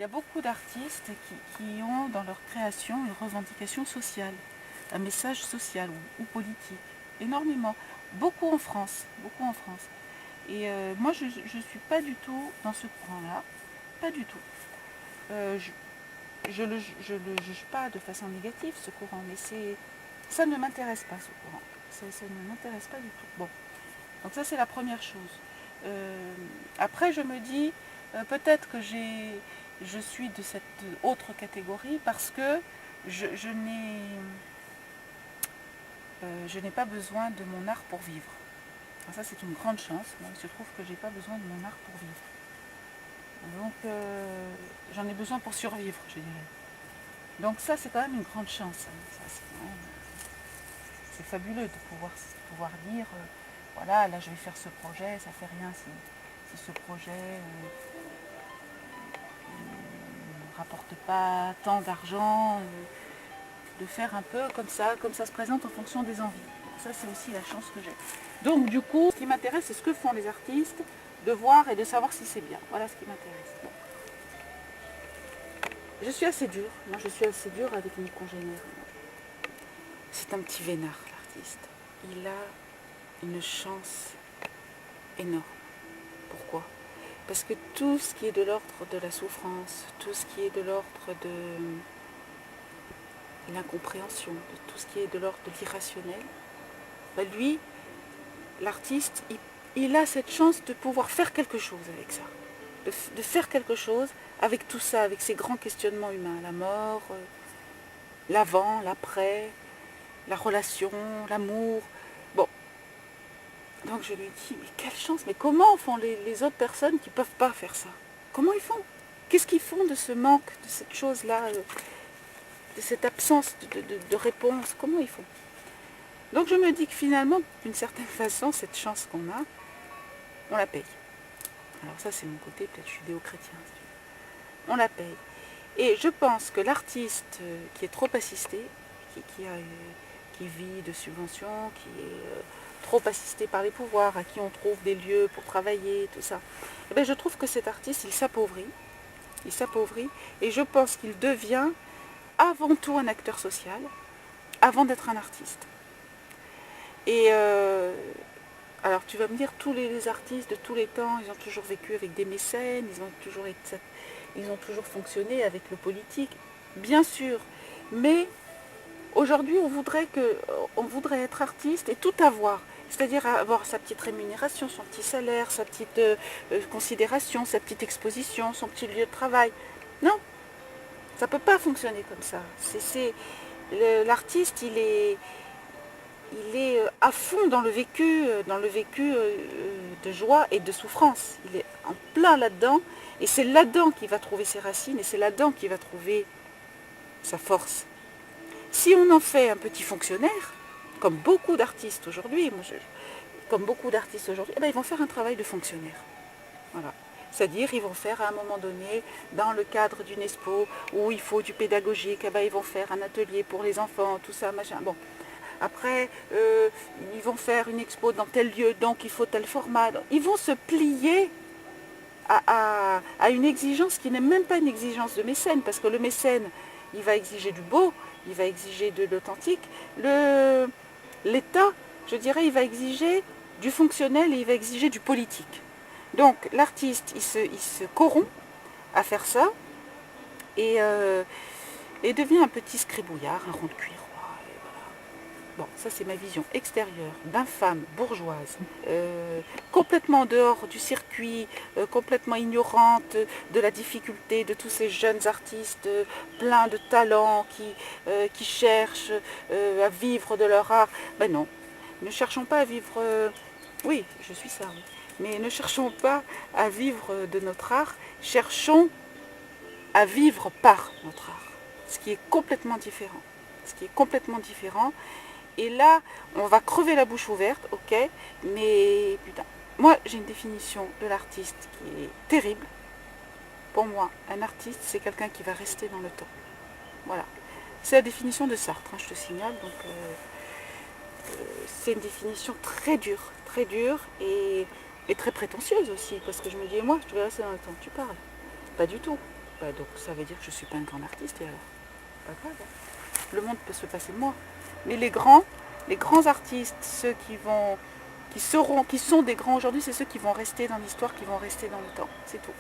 y a beaucoup d'artistes qui ont dans leur création une revendication sociale, un message social ou politique, énormément, beaucoup en France, beaucoup en France. Et moi je ne suis pas du tout dans ce courant-là, pas du tout. Je ne le juge pas de façon négative ce courant, mais ça ne m'intéresse pas ce courant, ça ne m'intéresse pas du tout. Bon, donc ça c'est la première chose. Après je me dis, peut-être que je suis de cette autre catégorie parce que je n'ai pas besoin de mon art pour vivre. Alors ça c'est une grande chance, moi il se trouve que j'ai pas besoin de mon art pour vivre. Donc j'en ai besoin pour survivre, je dirais. Donc ça c'est quand même une grande chance. C'est fabuleux de pouvoir dire, voilà, là je vais faire ce projet, ça fait rien si ce projet ne rapporte pas tant d'argent, de faire un peu comme ça se présente en fonction des envies. Ça c'est aussi la chance que j'ai. Donc du coup, ce qui m'intéresse, c'est ce que font les artistes, de voir et de savoir si c'est bien. Voilà ce qui m'intéresse. Bon. Je suis assez dure, moi je suis assez dure avec mes congénères. C'est un petit vénard l'artiste. Il a une chance énorme. Pourquoi ? Parce que tout ce qui est de l'ordre de la souffrance, tout ce qui est de l'ordre de l'incompréhension, de tout ce qui est de l'ordre de l'irrationnel, ben lui, l'artiste, il a cette chance de pouvoir faire quelque chose avec ça. De faire quelque chose avec tout ça, avec ces grands questionnements humains, la mort, l'avant, l'après, la relation, l'amour. Bon, donc je lui dis, mais quelle chance, mais comment font les autres personnes qui ne peuvent pas faire ça? Comment ils font? Qu'est-ce qu'ils font de ce manque, de cette chose-là, de cette absence de réponse? Comment ils font? Donc je me dis que finalement, d'une certaine façon, cette chance qu'on a, on la paye. Alors ça c'est mon côté peut-être judéo-chrétien. On la paye. Et je pense que l'artiste qui est trop assisté, qui vit de subventions, qui est trop assisté par les pouvoirs, à qui on trouve des lieux pour travailler, tout ça, eh bien, je trouve que cet artiste, il s'appauvrit, et je pense qu'il devient avant tout un acteur social, avant d'être un artiste. Et alors tu vas me dire, tous les artistes de tous les temps, ils ont toujours vécu avec des mécènes, ils ont toujours fonctionné avec le politique, bien sûr, mais aujourd'hui on voudrait être artiste et tout avoir, c'est-à-dire avoir sa petite rémunération, son petit salaire, sa petite considération, sa petite exposition, son petit lieu de travail. Non, ça ne peut pas fonctionner comme ça. L'artiste, il est à fond dans le vécu de joie et de souffrance. Il est en plein là-dedans, et c'est là-dedans qu'il va trouver ses racines, et c'est là-dedans qu'il va trouver sa force. Si on en fait un petit fonctionnaire, comme beaucoup d'artistes aujourd'hui, eh bien, ils vont faire un travail de fonctionnaire. Voilà. C'est-à-dire, ils vont faire à un moment donné, dans le cadre d'une expo, où il faut du pédagogique, eh bien, ils vont faire un atelier pour les enfants, tout ça, machin. Bon. Après, ils vont faire une expo dans tel lieu, donc il faut tel format. Donc, ils vont se plier à une exigence qui n'est même pas une exigence de mécène, parce que le mécène, il va exiger du beau, il va exiger de l'authentique. L'État, je dirais, il va exiger du fonctionnel et il va exiger du politique. Donc l'artiste, il se corrompt à faire ça et devient un petit scribouillard, un rond de cuir. Bon, ça c'est ma vision extérieure d'infâme bourgeoise, complètement en dehors du circuit, complètement ignorante de la difficulté de tous ces jeunes artistes pleins de talent qui cherchent à vivre de leur art. Ben non, ne cherchons pas à vivre... oui, je suis ça, oui. Mais ne cherchons pas à vivre de notre art, cherchons à vivre par notre art, ce qui est complètement différent. Et là, on va crever la bouche ouverte, ok, mais putain, moi j'ai une définition de l'artiste qui est terrible. Pour moi, un artiste, c'est quelqu'un qui va rester dans le temps. Voilà. C'est la définition de Sartre, hein, je te signale. Donc, c'est une définition très dure et très prétentieuse aussi, parce que je me dis, moi, je vais rester dans le temps. Tu parles. Pas du tout. Bah, donc ça veut dire que je ne suis pas une grande artiste et alors, pas grave. Hein. Le monde peut se passer de moi. Mais les grands artistes, ceux qui sont des grands aujourd'hui, c'est ceux qui vont rester dans l'histoire, qui vont rester dans le temps. C'est tout.